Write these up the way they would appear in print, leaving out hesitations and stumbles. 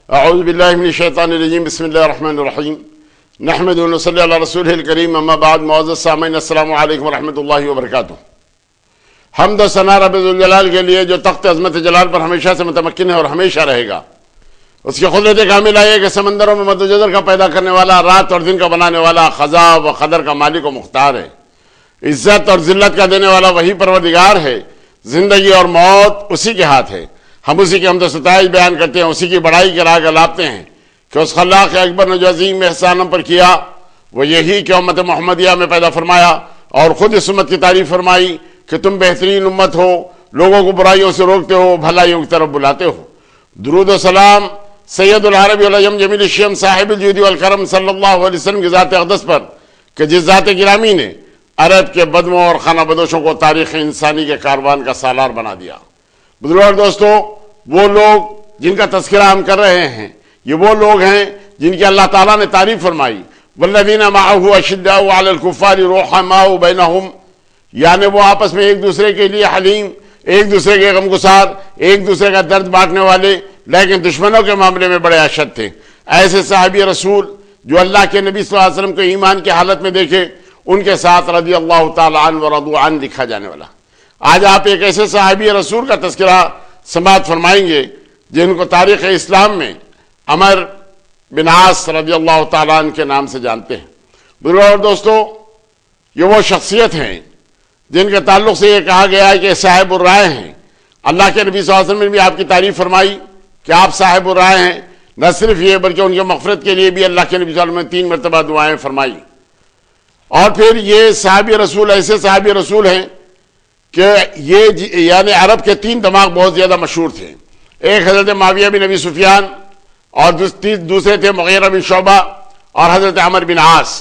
اعوذ باللہ من الشیطان الرجیم بسم اللہ الرحمن الرحیم نحمد و نصلی علی رسولہ الکریم اما بعد معزز سامعین السلام علیکم ورحمۃ اللہ وبرکاتہ۔ حمد و ثنا رب ذوالجلال کے لیے جو تخت عظمت جلال پر ہمیشہ سے متمکن ہے اور ہمیشہ رہے گا۔ اس کی قدرت کاملہ ہے کہ سمندروں میں مد و جزر کا پیدا کرنے والا، رات اور دن کا بنانے والا، خزاں و قدر کا مالک و مختار ہے۔ عزت اور ذلت کا دینے والا وہی پروردگار ہے۔ زندگی اور موت اسی کے ہاتھ ہے۔ ہم اسی کی حمد و ستائش بیان کرتے ہیں، اسی کی بڑائی کے راگ الاپتے ہیں کہ اس خلاق اکبر نے جو عظیم احسان ہم پر کیا وہ یہی کہ امت محمدیہ میں پیدا فرمایا اور خود اس امت کی تعریف فرمائی کہ تم بہترین امت ہو، لوگوں کو برائیوں سے روکتے ہو، بھلائیوں کی طرف بلاتے ہو۔ درود و سلام سید العرب والعجم جمیل الشیم صاحب الجود والکرم صلی اللہ علیہ وسلم کی ذات اقدس پر کہ جس ذات گرامی نے عرب کے بدموں اور خانہ بدوشوں کو تاریخ انسانی کے کاروان کا سالار بنا دیا۔ بزرگوں اور دوستوں، وہ لوگ جن کا تذکرہ ہم کر رہے ہیں یہ وہ لوگ ہیں جن کی اللہ تعالیٰ نے تعریف فرمائی، والذین معہ اشداء علی الکفار رحماء بینہم، یعنی وہ آپس میں ایک دوسرے کے لیے حلیم، ایک دوسرے کے غمگسار، ایک دوسرے کا درد بانٹنے والے، لیکن دشمنوں کے معاملے میں بڑے اشد تھے۔ ایسے صحابی رسول جو اللہ کے نبی صلی اللہ علیہ وسلم کو ایمان کی حالت میں دیکھے، ان کے ساتھ رضی اللہ تعالی عنہ ورضوا عنہ لکھا جانے والا۔ آج آپ ایک ایسے صحابی رسول کا تذکرہ سماعت فرمائیں گے جن کو تاریخ اسلام میں عمر بن عاص رضی اللہ تعالیٰ عنہ کے نام سے جانتے ہیں۔ بزرگوں اور دوستوں، یہ وہ شخصیت ہیں جن کے تعلق سے یہ کہا گیا ہے کہ صاحب الرائے ہیں۔ اللہ کے نبی صلی اللہ علیہ وسلم نے بھی آپ کی تعریف فرمائی کہ آپ صاحب الرائے ہیں۔ نہ صرف یہ بلکہ ان کے مغفرت کے لیے بھی اللہ کے نبی صلی اللہ علیہ وسلم نے 3 مرتبہ دعائیں فرمائی۔ اور پھر یہ صحابی رسول ایسے صحابی رسول ہیں کہ یہ یعنی عرب کے 3 دماغ بہت زیادہ مشہور تھے۔ ایک حضرت معاویہ بن ابی سفیان اور دوسرے تھے مغیرہ بن شعبہ اور حضرت عمر بن عاص۔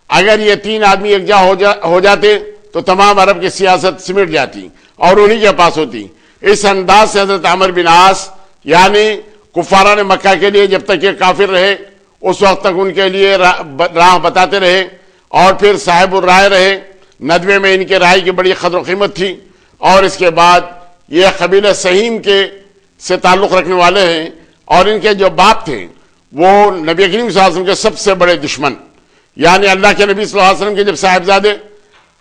اگر یہ 3 آدمی یکجا ہو جاتے تو تمام عرب کی سیاست سمٹ جاتی اور انہی کے پاس ہوتی۔ اس انداز سے حضرت عمر بن عاص یعنی کفاران مکہ کے لیے جب تک یہ کافر رہے اس وقت تک ان کے لیے راہ بتاتے رہے اور پھر صاحب الرائے رہے۔ ندوے میں ان کے رائے کی بڑی قدر و قیمت تھی۔ اور اس کے بعد یہ قبیلہ سہیم سے تعلق رکھنے والے ہیں اور ان کے جو باپ تھے وہ نبی کریم صلی اللہ علیہ وسلم کے سب سے بڑے دشمن، یعنی اللہ کے نبی صلی اللہ علیہ وسلم کے جب صاحبزادے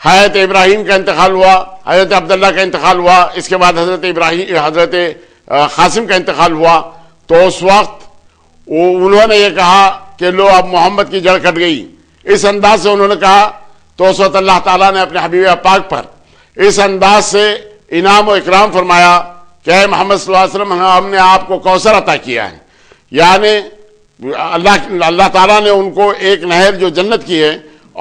حضرت ابراہیم کا انتقال ہوا، حضرت عبداللہ کا انتقال ہوا، اس کے بعد حضرت قاسم کا انتقال ہوا، تو اس وقت انہوں نے یہ کہا کہ لو اب محمد کی جڑ کٹ گئی۔ اس انداز سے انہوں نے کہا تو اس وقت اللہ تعالیٰ نے اپنے حبیب پاک پر اس انداز سے انعام و اکرام فرمایا کہ اے محمد صلی اللہ علیہ وسلم، ہم نے آپ کو کوثر عطا کیا ہے۔ یعنی اللہ تعالیٰ نے ان کو ایک نہر جو جنت کی ہے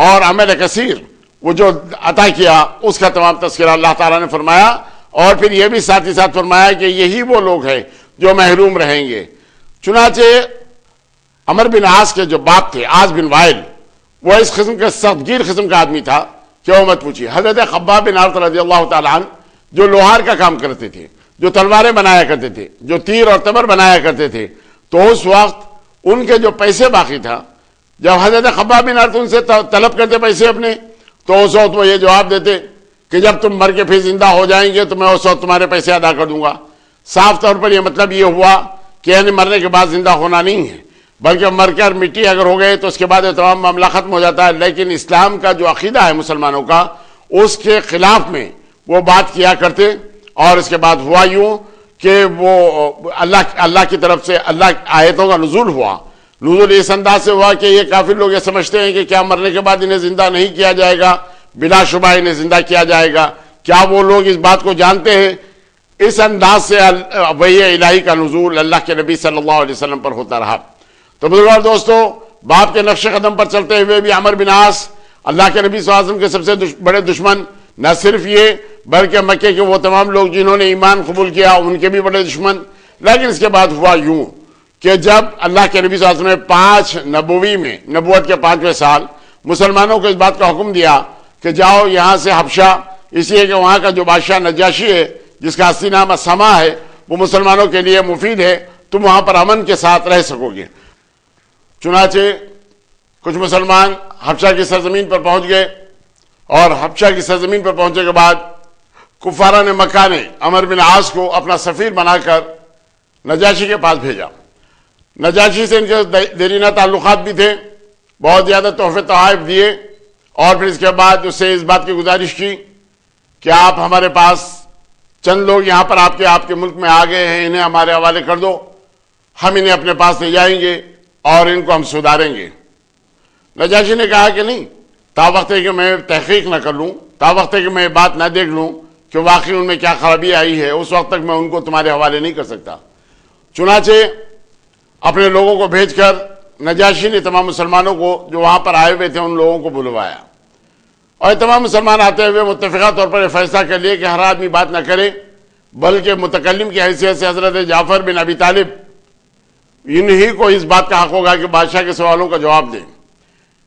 اور عمل کثیر وہ جو عطا کیا اس کا تمام تذکرہ اللہ تعالیٰ نے فرمایا۔ اور پھر یہ بھی ساتھ ہی ساتھ فرمایا کہ یہی وہ لوگ ہیں جو محروم رہیں گے۔ چنانچہ عمر بن عاص کے جو باپ تھے عاص بن وائل، وہ اس قسم کے سختگیر قسم کا آدمی تھا کہ وہ مت پوچھیے۔ حضرت خباب بن عرط رضی اللہ تعالیٰ عنہ جو لوہار کا کام کرتے تھے، جو تلواریں بنایا کرتے تھے، جو تیر اور تبر بنایا کرتے تھے، تو اس وقت ان کے جو پیسے باقی تھا، جب حضرت خباب بن عرط ان سے طلب کرتے پیسے اپنے، تو اس وقت وہ یہ جواب دیتے کہ جب تم مر کے پھر زندہ ہو جائیں گے تو میں اس وقت تمہارے پیسے ادا کر دوں گا۔ صاف طور پر یہ مطلب یہ ہوا کہ یعنی مرنے کے بعد زندہ ہونا نہیں ہے، بلکہ مر کر مٹی اگر ہو گئے تو اس کے بعد تمام معاملہ ختم ہو جاتا ہے۔ لیکن اسلام کا جو عقیدہ ہے مسلمانوں کا، اس کے خلاف میں وہ بات کیا کرتے۔ اور اس کے بعد ہوا یوں کہ وہ اللہ کی طرف سے اللہ آیتوں کا نزول ہوا۔ نزول اس انداز سے ہوا کہ یہ کافر لوگ یہ سمجھتے ہیں کہ کیا مرنے کے بعد انہیں زندہ نہیں کیا جائے گا؟ بلا شبہ انہیں زندہ کیا جائے گا۔ کیا وہ لوگ اس بات کو جانتے ہیں؟ اس انداز سے وحی الہی کا نزول اللہ کے نبی صلی اللہ علیہ وسلم پر ہوتا رہا۔ تو بزرگوں اور دوستوں، باپ کے نقش قدم پر چلتے ہوئے بھی عمر بن عاص اللہ کے نبی صلی اللہ علیہ وسلم کے سب سے بڑے دشمن، نہ صرف یہ بلکہ مکے کے وہ تمام لوگ جنہوں نے ایمان قبول کیا ان کے بھی بڑے دشمن۔ لیکن اس کے بعد ہوا یوں کہ جب اللہ کے نبی صلی اللہ علیہ وسلم نے 5 نبوی میں نبوت کے 5ویں سال مسلمانوں کو اس بات کا حکم دیا کہ جاؤ یہاں سے حبشہ، اس لیے کہ وہاں کا جو بادشاہ نجاشی ہے جس کا اصلی نام اسما ہے وہ مسلمانوں کے لیے مفید ہے، تم وہاں پر امن کے ساتھ رہ سکو گے۔ چنانچہ کچھ مسلمان حبشہ کی سرزمین پر پہنچ گئے اور حبشہ کی سرزمین پر پہنچنے کے بعد کفاران مکہ نے عمر بن عاص کو اپنا سفیر بنا کر نجاشی کے پاس بھیجا۔ نجاشی سے ان کے دیرینہ تعلقات بھی تھے، بہت زیادہ تحفے تحائف دیے، اور پھر اس کے بعد اس سے اس بات کی گزارش کی کہ آپ ہمارے پاس چند لوگ یہاں پر آپ کے ملک میں آ گئے ہیں، انہیں ہمارے حوالے کر دو، ہم انہیں اپنے پاس لے جائیں گے اور ان کو ہم سدھاریں گے۔ نجاشی نے کہا کہ نہیں، تا وقت ہے کہ میں تحقیق نہ کر لوں، تا وقت ہے کہ میں بات نہ دیکھ لوں کہ واقعی ان میں کیا خرابی آئی ہے، اس وقت تک میں ان کو تمہارے حوالے نہیں کر سکتا۔ چنانچہ اپنے لوگوں کو بھیج کر نجاشی نے تمام مسلمانوں کو جو وہاں پر آئے ہوئے تھے ان لوگوں کو بلوایا، اور تمام مسلمان آتے ہوئے متفقہ طور پر یہ فیصلہ کر لیے کہ ہر آدمی بات نہ کرے، بلکہ متکلم کی حیثیت سے حضرت جعفر بن ابی طالب انہی کو اس بات کا حق ہوگا کہ بادشاہ کے سوالوں کا جواب دیں۔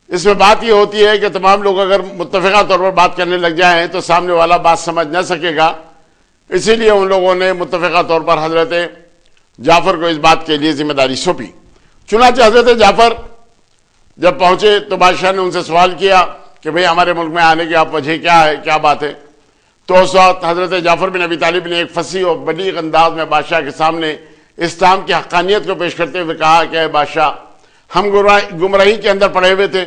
اس میں بات یہ ہوتی ہے کہ تمام لوگ اگر متفقہ طور پر بات کرنے لگ جائیں تو سامنے والا بات سمجھ نہ سکے گا، اسی لیے ان لوگوں نے متفقہ طور پر حضرت جعفر کو اس بات کے لیے ذمہ داری سونپی۔ چنانچہ حضرت جعفر جب پہنچے تو بادشاہ نے ان سے سوال کیا کہ بھئی ہمارے ملک میں آنے کی آپ وجہ کیا ہے، کیا بات ہے؟ تو اس وقت حضرت جعفر بن ابی طالب نے ایک فصیح اور بلیغ انداز میں بادشاہ کے سامنے اسلام کی حقانیت کو پیش کرتے ہوئے کہا کہ اے بادشاہ، ہم گمراہی کے اندر پڑے ہوئے تھے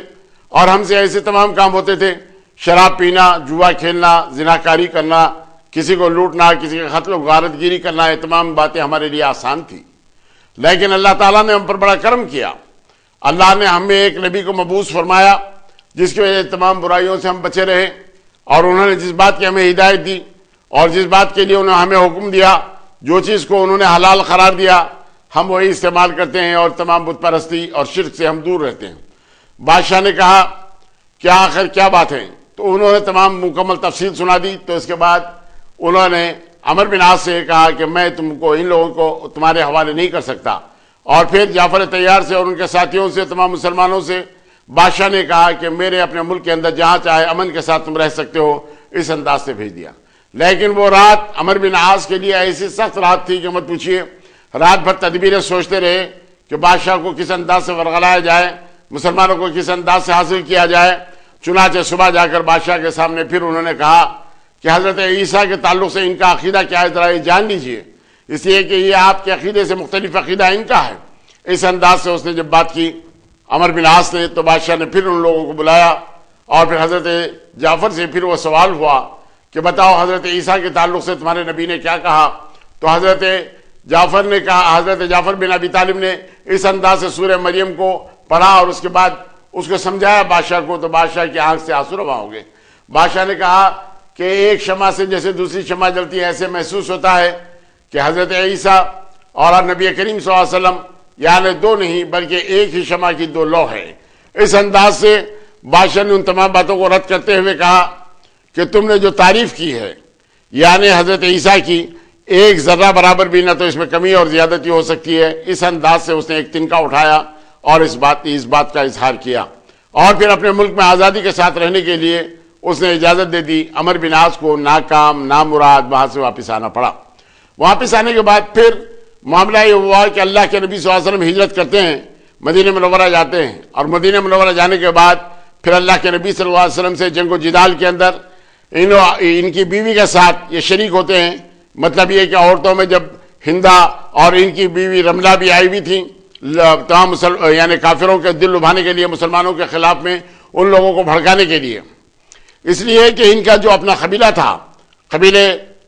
اور ہم سے ایسے تمام کام ہوتے تھے، شراب پینا، جوا کھیلنا، زناکاری کرنا، کسی کو لوٹنا، کسی کے قتل و غارت گیری کرنا، یہ تمام باتیں ہمارے لیے آسان تھی، لیکن اللہ تعالیٰ نے ہم پر بڑا کرم کیا۔ اللہ نے ہمیں ایک نبی کو مبعوث فرمایا جس کی وجہ سے تمام برائیوں سے ہم بچے رہے، اور انہوں نے جس بات کی ہمیں ہدایت دی اور جس بات کے لیے انہوں نے ہمیں حکم دیا، جو چیز کو انہوں نے حلال قرار دیا، ہم وہی استعمال کرتے ہیں، اور تمام بت پرستی اور شرک سے ہم دور رہتے ہیں۔ بادشاہ نے کہا کہ آخر کیا بات ہے؟ تو انہوں نے تمام مکمل تفصیل سنا دی۔ تو اس کے بعد انہوں نے عمر بن عاص سے کہا کہ میں تم کو ان لوگوں کو تمہارے حوالے نہیں کر سکتا، اور پھر جعفر طیار سے اور ان کے ساتھیوں سے، تمام مسلمانوں سے بادشاہ نے کہا کہ میرے اپنے ملک کے اندر جہاں چاہے امن کے ساتھ تم رہ سکتے ہو، اس انداز سے بھیج دیا۔ لیکن وہ رات عمر بن عاص کے لیے ایسی سخت رات تھی کہ مت پوچھیے، رات بھر تدبیریں سوچتے رہے کہ بادشاہ کو کس انداز سے ورغلایا جائے، مسلمانوں کو کس انداز سے حاصل کیا جائے۔ چنانچہ صبح جا کر بادشاہ کے سامنے پھر انہوں نے کہا کہ حضرت عیسیٰ کے تعلق سے ان کا عقیدہ کیا ہے، ذرا یہ جان لیجئے، اس لیے کہ یہ آپ کے عقیدے سے مختلف عقیدہ ان کا ہے۔ اس انداز سے اس نے جب بات کی عمر بن عاص نے، تو بادشاہ نے پھر ان لوگوں کو بلایا، اور پھر حضرت جعفر سے پھر وہ سوال ہوا کہ بتاؤ حضرت عیسیٰ کے تعلق سے تمہارے نبی نے کیا کہا؟ تو حضرت جعفر بن ابی طالب نے اس انداز سے سورہ مریم کو پڑھا اور اس کے بعد اس کو سمجھایا بادشاہ کو، تو بادشاہ کی آنکھ سے آنسو رواں ہو گئے۔ بادشاہ نے کہا کہ ایک شمع سے جیسے دوسری شمع جلتی ہے، ایسے محسوس ہوتا ہے کہ حضرت عیسیٰ اور نبی کریم صلی اللہ علیہ وسلم یعنی دو نہیں بلکہ ایک ہی شمع کی دو لو ہے۔ اس انداز سے بادشاہ نے ان تمام باتوں کو رد کرتے ہوئے کہا کہ تم نے جو تعریف کی ہے یعنی حضرت عیسیٰ کی، ایک ذرہ برابر بھی نہ تو اس میں کمی اور زیادتی ہو سکتی ہے۔ اس انداز سے اس نے ایک تنکا اٹھایا اور اس بات کا اظہار کیا، اور پھر اپنے ملک میں آزادی کے ساتھ رہنے کے لیے اس نے اجازت دے دی۔ عمر بن عاص کو ناکام نامراد وہاں سے واپس آنا پڑا۔ واپس آنے کے بعد پھر معاملہ یہ ہوا کہ اللہ کے نبی صلی اللہ علیہ وسلم ہجرت کرتے ہیں، مدینہ منورہ جاتے ہیں، اور مدینہ منورہ جانے کے بعد پھر اللہ کے نبی صلی اللہ علیہ وسلم سے جنگ و جدال کے اندر ان کی بیوی کے ساتھ یہ شریک ہوتے ہیں۔ مطلب یہ کہ عورتوں میں جب ہندا اور ان کی بیوی رملہ بھی آئی ہوئی تھیں، تمام یعنی کافروں کے دل لبھانے کے لیے، مسلمانوں کے خلاف میں ان لوگوں کو بھڑکانے کے لیے، اس لیے کہ ان کا جو اپنا قبیلہ تھا، قبیلہ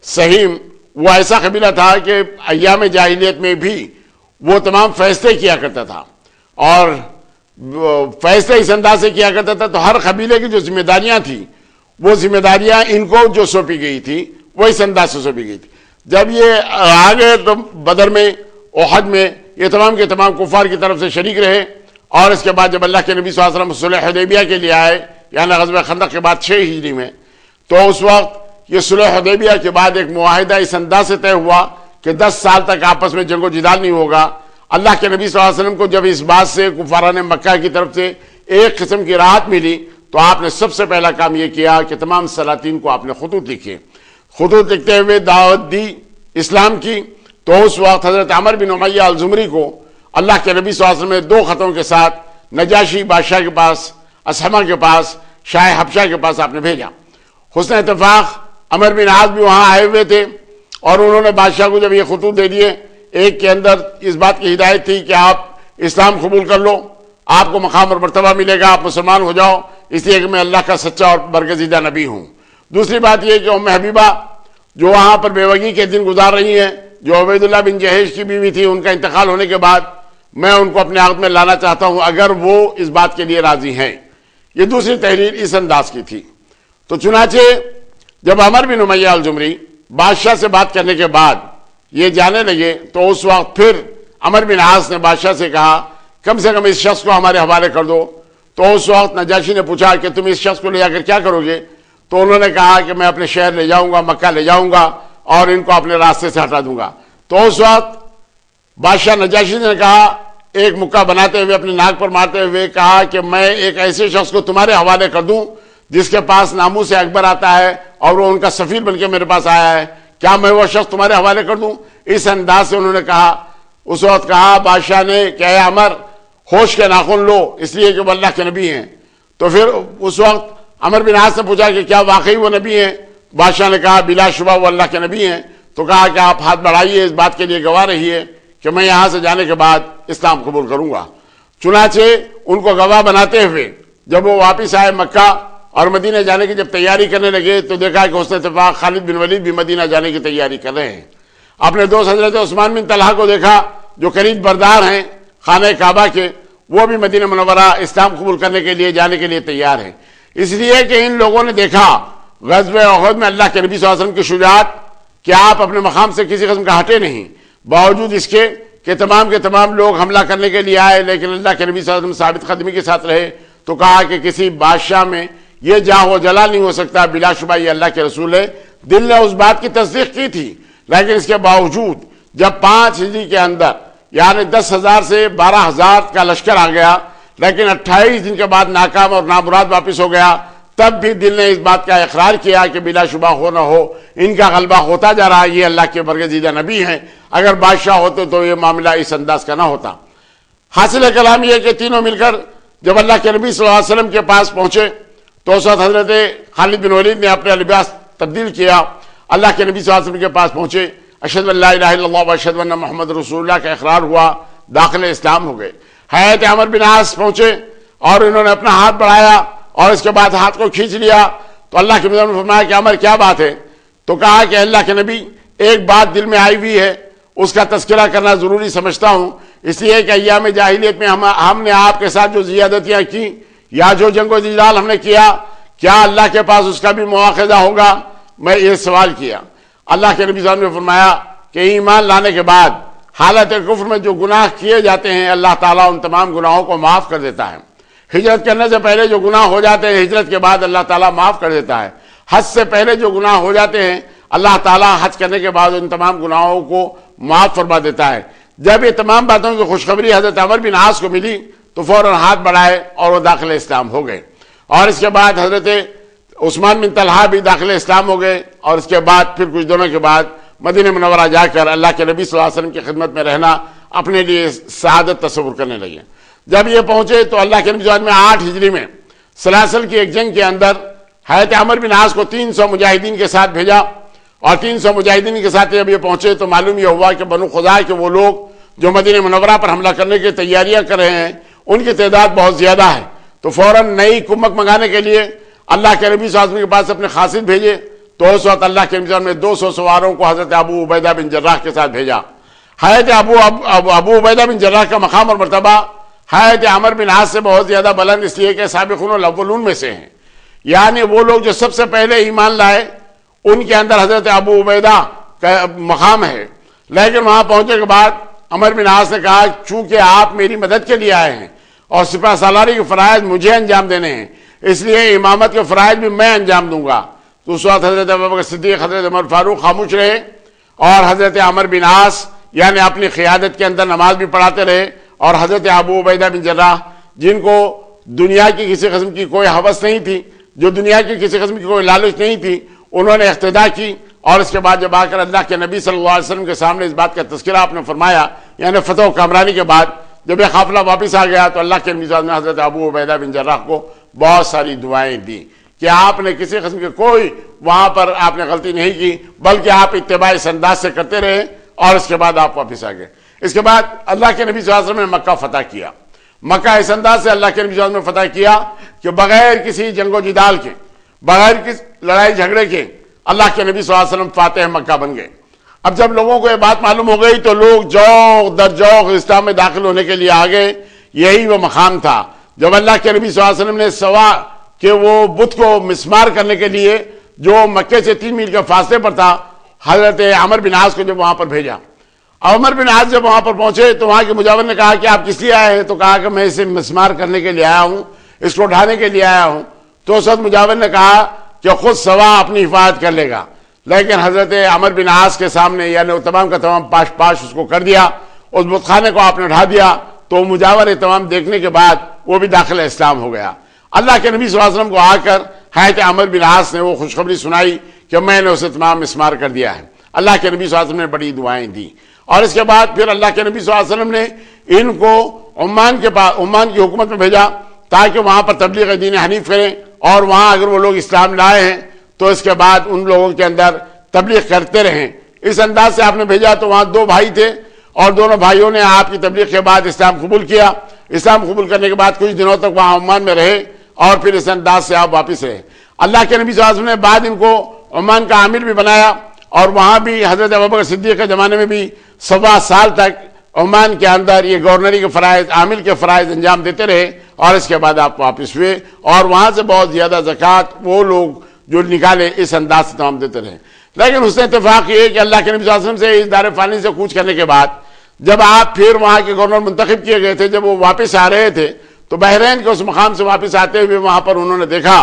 سہیم، وہ ایسا قبیلہ تھا کہ ایام جاہلیت میں بھی وہ تمام فیصلے کیا کرتا تھا، اور فیصلے اس انداز سے کیا کرتا تھا تو ہر قبیلے کی جو ذمہ داریاں تھیں وہ ذمہ داریاں ان کو جو سونپی گئی تھی وہ اس انداز سے سونپی گئی تھی۔ جب یہ آگے تو بدر میں، احد میں یہ تمام کے تمام کفار کی طرف سے شریک رہے، اور اس کے بعد جب اللہ کے نبی صلی اللہ علیہ وسلم صلح حدیبیہ کے لیے آئے یعنی غزوہ خندق کے بعد 6 ہجری میں، تو اس وقت یہ صلح حدیبیہ کے بعد ایک معاہدہ اس انداز سے طے ہوا کہ 10 سال تک آپس میں جنگ و جدال نہیں ہوگا۔ اللہ کے نبی صلی اللہ علیہ وسلم کو جب اس بات سے کفاران مکہ کی طرف سے ایک قسم کی راحت ملی تو آپ نے سب سے پہلا کام یہ کیا کہ تمام سلاطین کو آپ نے خطوط لکھے، خطوط لکھتے ہوئے دعوت دی اسلام کی۔ تو اس وقت حضرت عمر بن امیہ الزمری کو اللہ کے نبی صلی اللہ علیہ وسلم نے 2 خطوں کے ساتھ نجاشی بادشاہ کے پاس، اسحمہ کے پاس، شاہ حبشہ کے پاس آپ نے بھیجا۔ حسن اتفاق عمر بن عاص بھی وہاں آئے ہوئے تھے، اور انہوں نے بادشاہ کو جب یہ خطوط دے دیے، ایک کے اندر اس بات کی ہدایت تھی کہ آپ اسلام قبول کر لو، آپ کو مقام اور مرتبہ ملے گا، آپ مسلمان ہو جاؤ، اس لیے کہ میں اللہ کا سچا اور برگزیدہ نبی ہوں۔ دوسری بات یہ کہ ام حبیبہ جو وہاں پر بیوگی کے دن گزار رہی ہیں، جو عبید اللہ بن جہیش کی بیوی تھی، ان کا انتقال ہونے کے بعد میں ان کو اپنے عہد میں لانا چاہتا ہوں اگر وہ اس بات کے لیے راضی ہیں۔ یہ دوسری تحریر اس انداز کی تھی۔ تو چنانچہ جب عمر بن امیہ الجمری بادشاہ سے بات کرنے کے بعد یہ جانے لگے تو اس وقت پھر عمر بن عاص نے بادشاہ سے کہا کم سے کم اس شخص کو ہمارے حوالے کر دو۔ تو اس وقت نجاشی نے پوچھا کہ تم اس شخص کو لے جا کر کیا کرو گے؟ تو انہوں نے کہا کہ میں اپنے شہر لے جاؤں گا، مکہ لے جاؤں گا اور ان کو اپنے راستے سے ہٹا دوں گا۔ تو اس وقت بادشاہ نجاشی نے کہا، ایک مکہ بناتے ہوئے اپنے ناک پر مارتے ہوئے کہا کہ میں ایک ایسے شخص کو تمہارے حوالے کر دوں جس کے پاس ناموس اکبر آتا ہے اور وہ ان کا سفیر بن کے میرے پاس آیا ہے، کیا میں وہ شخص تمہارے حوالے کر دوں؟ اس انداز سے انہوں نے کہا۔ اس وقت کہا بادشاہ نے کہ اے عمر ہوش کے ناخن لو، اس لیے کہ وہ اللہ کے نبی ہیں۔ تو پھر اس وقت عمر بن عاص نے پوچھا کہ کیا واقعی وہ نبی ہیں؟ بادشاہ نے کہا بلا شبہ وہ اللہ کے نبی ہیں۔ تو کہا کہ آپ ہاتھ بڑھائیے، اس بات کے لیے گواہ رہیے کہ میں یہاں سے جانے کے بعد اسلام قبول کروں گا۔ چنانچہ ان کو گواہ بناتے ہوئے جب وہ واپس آئے مکہ اور مدینہ جانے کی جب تیاری کرنے لگے تو دیکھا کہ حسن اتفاق خالد بن ولید بھی مدینہ جانے کی تیاری کر رہے ہیں۔ اپنے دوست حضرت عثمان بن طلحہ کو دیکھا جو قریب بردار ہیں خانہ کعبہ کے، وہ بھی مدینہ منورہ اسلام قبول کرنے کے لیے جانے کے لیے تیار ہیں۔ اس لیے کہ ان لوگوں نے دیکھا غزوہ احد میں اللہ کے نبی صلی اللہ علیہ وسلم کی شجاعت کہ آپ اپنے مقام سے کسی قسم کا ہٹے نہیں، باوجود اس کے تمام لوگ حملہ کرنے کے لیے آئے، لیکن اللہ کے نبی صلی اللہ علیہ وسلم ثابت قدمی کے ساتھ رہے۔ تو کہا کہ کسی بادشاہ میں یہ جاہ و جلال نہیں ہو سکتا، بلا شبہ یہ اللہ کے رسول ہے۔ دل نے اس بات کی تصدیق کی تھی، لیکن اس کے باوجود جب 5 ہجری کے اندر یعنی 10,000 سے 12,000 کا لشکر آ گیا، لیکن 28 دن کے بعد ناکام اور نامراد واپس ہو گیا، تب بھی دل نے اس بات کا اقرار کیا کہ بلا شبہ ہو نہ ہو ان کا غلبہ ہوتا جا رہا ہے، یہ اللہ کے برگزیدہ نبی ہیں، اگر بادشاہ ہوتے تو یہ معاملہ اس انداز کا نہ ہوتا۔ حاصل کلام یہ کہ تینوں مل کر جب اللہ کے نبی صلی اللہ علیہ وسلم کے پاس پہنچے تو اس وقت حضرت خالد بن ولید نے اپنا لباس تبدیل کیا، اللہ کے نبی صلی اللہ علیہ وسلم کے پاس پہنچے، اشہد ان لا الہ الا اللہ و اشہد ان محمد رسول اللہ کا اقرار ہوا، داخل اسلام ہو گئے۔ حضرت عمر بن عاص پہنچے اور انہوں نے اپنا ہاتھ بڑھایا اور اس کے بعد ہاتھ کو کھینچ لیا تو اللہ کے نبی نے فرمایا کہ عمر کیا بات ہے؟ تو کہا کہ اللہ کے نبی ایک بات دل میں آئی ہوئی ہے، اس کا تذکرہ کرنا ضروری سمجھتا ہوں، اس لیے کہ ایام جاہلیت میں ہم نے آپ کے ساتھ جو زیادتیاں کی یا جو جنگ و جدال ہم نے کیا، کیا اللہ کے پاس اس کا بھی مواخذہ ہوگا؟ میں یہ سوال کیا۔ اللہ کے نبی صلی اللہ علیہ وسلم نے فرمایا کہ ایمان لانے کے بعد حالت کفر میں جو گناہ کیے جاتے ہیں اللہ تعالیٰ ان تمام گناہوں کو معاف کر دیتا ہے۔ ہجرت کرنے سے پہلے جو گناہ ہو جاتے ہیں ہجرت کے بعد اللہ تعالیٰ معاف کر دیتا ہے۔ حج سے پہلے جو گناہ ہو جاتے ہیں اللہ تعالیٰ حج کرنے کے بعد ان تمام گناہوں کو معاف فرما دیتا ہے۔ جب یہ تمام باتوں کی خوشخبری حضرت عمر بن عاص کو ملی تو فوراً ہاتھ بڑھائے اور وہ داخل اسلام ہو گئے، اور اس کے بعد حضرت عثمان بن طلحہ بھی داخل اسلام ہو گئے، اور اس کے بعد پھر کچھ دنوں کے بعد مدینہ منورہ جا کر اللہ کے نبی صلی اللہ علیہ وسلم کی خدمت میں رہنا اپنے لیے سعادت تصور کرنے لگے۔ جب یہ پہنچے تو اللہ کے نبی صلی اللہ علیہ وسلم میں 8 ہجری میں سلاسل کی ایک جنگ کے اندر حضرت عمر بن عاص کو 300 مجاہدین کے ساتھ بھیجا، اور 300 مجاہدین کے ساتھ جب یہ پہنچے تو معلوم یہ ہوا کہ بنو خزاع کے وہ لوگ جو مدینہ منورہ پر حملہ کرنے کی تیاریاں کر رہے ہیں ان کی تعداد بہت زیادہ ہے۔ تو فوراً نئی کمک منگانے کے لیے اللہ کے نبی صلی اللہ علیہ وسلم کے پاس اپنے قاصد بھیجے، تو اس وقت اللہ کے نبی صلی اللہ علیہ وسلم نے 200 سواروں کو حضرت ابو عبیدہ بن جراح کے ساتھ بھیجا۔ حضرت ابو عبیدہ بن جراح کا مقام اور مرتبہ حضرت عمر بن عاص سے بہت زیادہ بلند، اس لیے کہ سابقون الاولون میں سے ہیں، یعنی وہ لوگ جو سب سے پہلے ایمان لائے ان کے اندر حضرت ابو عبیدہ کا مقام ہے۔ لیکن وہاں پہنچنے کے بعد عمر بن عاص نے کہا چونکہ آپ میری مدد کے لیے آئے ہیں اور سپہ سالاری کے فرائض مجھے انجام دینے ہیں، اس لیے امامت کے فرائض بھی میں انجام دوں گا۔ تو اس وقت حضرت ابوبکر صدیق، حضرت عمر فاروق خاموش رہے، اور حضرت عمر بن عاص یعنی اپنی قیادت کے اندر نماز بھی پڑھاتے رہے، اور حضرت ابو عبیدہ بن جراح جن کو دنیا کی کسی قسم کی کوئی ہوس نہیں تھی، جو دنیا کی کسی قسم کی کوئی لالچ نہیں تھی، انہوں نے اقتدا کی، اور اس کے بعد جب آ کر اللہ کے نبی صلی اللہ علیہ وسلم کے سامنے اس بات کا تذکرہ آپ نے فرمایا، یعنی فتح و کامرانی کے بعد جب یہ قافلہ واپس آ گیا تو اللہ کے نبی صلی اللہ علیہ وسلم نے حضرت ابو عبیدہ بن جراح کو بہت ساری دعائیں دی کہ آپ نے کسی قسم کی کوئی وہاں پر آپ نے غلطی نہیں کی، بلکہ آپ اتباع اس انداز سے کرتے رہے، اور اس کے بعد آپ واپس آ گئے۔ اس کے بعد اللہ کے نبی صلی اللہ علیہ وسلم نے مکہ فتح کیا. مکہ اس انداز سے اللہ کے نبی صلی اللہ علیہ وسلم نے فتح کیا کہ بغیر کسی جنگ و جدال کے، بغیر کسی لڑائی جھگڑے کے اللہ کے نبی صلی اللہ علیہ وسلم فاتح مکہ بن گئے. اب جب لوگوں کو یہ بات معلوم ہو گئی تو لوگ جوق در جوق اسلام میں داخل ہونے کے لیے آگے. یہی وہ مقام تھا جب اللہ کے نبی صلی اللہ علیہ وسلم نے سوا کہ وہ بت کو مسمار کرنے کے لیے جو مکے سے 3 میل کے فاصلے پر تھا، حضرت عمر بن عاص کو جب وہاں پر بھیجا. عمر بن عاص جب وہاں پر پہنچے تو وہاں کے مجاور نے کہا کہ آپ کس لیے آئے ہیں؟ تو کہا کہ میں اسے مسمار کرنے کے لیے آیا ہوں، اس کو اٹھانے کے لیے آیا ہوں. تو اس وقت مجاور نے کہا کہ خود سوا اپنی حفاظت کر لے گا، لیکن حضرت عمر بن عاص کے سامنے یعنی وہ تمام کا تمام پاش اس کو کر دیا. اس بت خانے کو آپ نے اٹھا دیا تو مجاور تمام دیکھنے کے بعد وہ بھی داخل اسلام ہو گیا. اللہ کے نبی صلی اللہ علیہ وسلم کو آ کر حضرت عمر بن عاص نے وہ خوشخبری سنائی کہ میں نے اسے تمام مسمار کر دیا ہے. اللہ کے نبی صلی اللہ علیہ وسلم نے بڑی دعائیں دی اور اس کے بعد پھر اللہ کے نبی صلی اللہ علیہ وسلم نے ان کو عمان کی حکومت میں بھیجا تاکہ وہاں پر تبلیغ دین حنیف کریں، اور وہاں اگر وہ لوگ اسلام لائے ہیں تو اس کے بعد ان لوگوں کے اندر تبلیغ کرتے رہیں. اس انداز سے آپ نے بھیجا. تو وہاں 2 بھائی تھے اور دونوں بھائیوں نے آپ کی تبلیغ کے بعد اسلام قبول کیا. اسلام قبول کرنے کے بعد کچھ دنوں تک وہاں عمان میں رہے اور پھر اس انداز سے آپ واپس رہے. اللہ کے نبی صلی اللہ علیہ وسلم نے بعد ان کو عمان کا عامل بھی بنایا اور وہاں بھی حضرت ابوبکر صدیق کے زمانے میں بھی 1.25 سال تک عمان کے اندر یہ گورنری کے فرائض، عامل کے فرائض انجام دیتے رہے. اور اس کے بعد آپ واپس ہوئے اور وہاں سے بہت زیادہ زکوٰۃ وہ لوگ جو نکالے اس انداز سے تمام دیتے رہے. لیکن اس نے اتفاق یہ کہ اللہ کے نبی صلی اللہ علیہ وسلم سے اس دار فانی سے کوچ کرنے کے بعد جب آپ پھر وہاں کے گورنر منتخب کیے گئے تھے، جب وہ واپس آ رہے تھے تو بحرین کے اس مقام سے واپس آتے ہوئے وہاں پر انہوں نے دیکھا